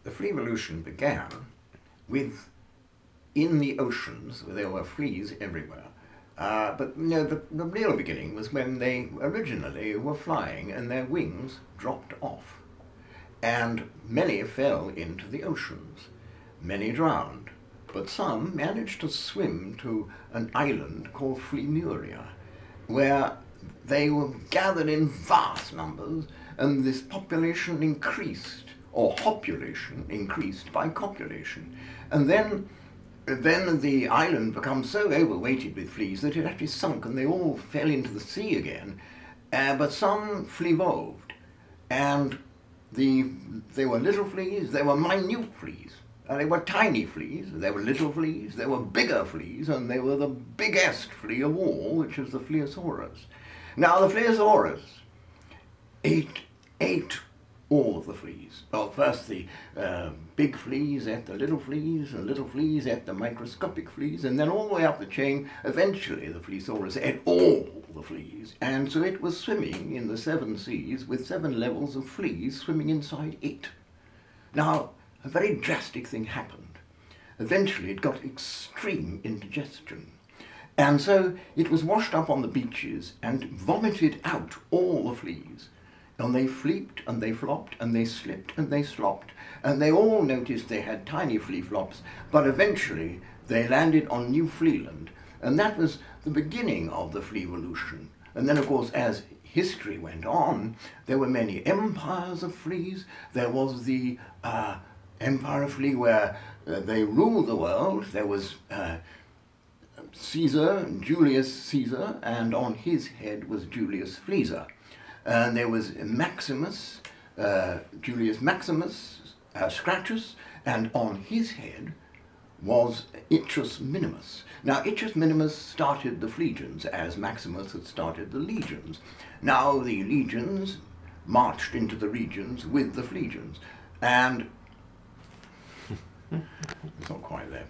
The flea evolution began with, in the oceans, there were fleas everywhere. But you know, the real beginning was when they originally were flying and their wings dropped off. And many fell into the oceans. Many drowned. But some managed to swim to an island called Flemuria, where they were gathered in vast numbers, and this population increased, or hopulation increased by copulation. And then the island becomes so overweighted with fleas that it actually sunk and they all fell into the sea again. But some flevolved, and they were little fleas, they were minute fleas, they were tiny fleas, they were little fleas, they were bigger fleas, and they were the biggest flea of all, which is the Phleosaurus. Now the Phleosaurus ate all of the fleas. Well, first the big fleas ate the little fleas, and little fleas ate the microscopic fleas, and then all the way up the chain, eventually the Phleosaurus ate all the fleas, and so it was swimming in the 7 seas with 7 levels of fleas swimming inside it. Now, a very drastic thing happened. Eventually it got extreme indigestion, and so it was washed up on the beaches and vomited out all the fleas. And they fleeped, and they flopped, and they slipped, and they slopped, and they all noticed they had tiny flea flops, but eventually they landed on New Flealand, and that was the beginning of the flea evolution. And then, of course, as history went on, there were many empires of fleas. There was the Empire of Flea where they ruled the world. There was Caesar, Julius Caesar, and on his head was Julius Fleaser. And there was Maximus, Julius Maximus, Scratchus, and on his head was Iccius Minimus. Now, Iccius Minimus started the Phlegians, as Maximus had started the legions. Now, the legions marched into the regions with the Phlegians, and it's not quite there.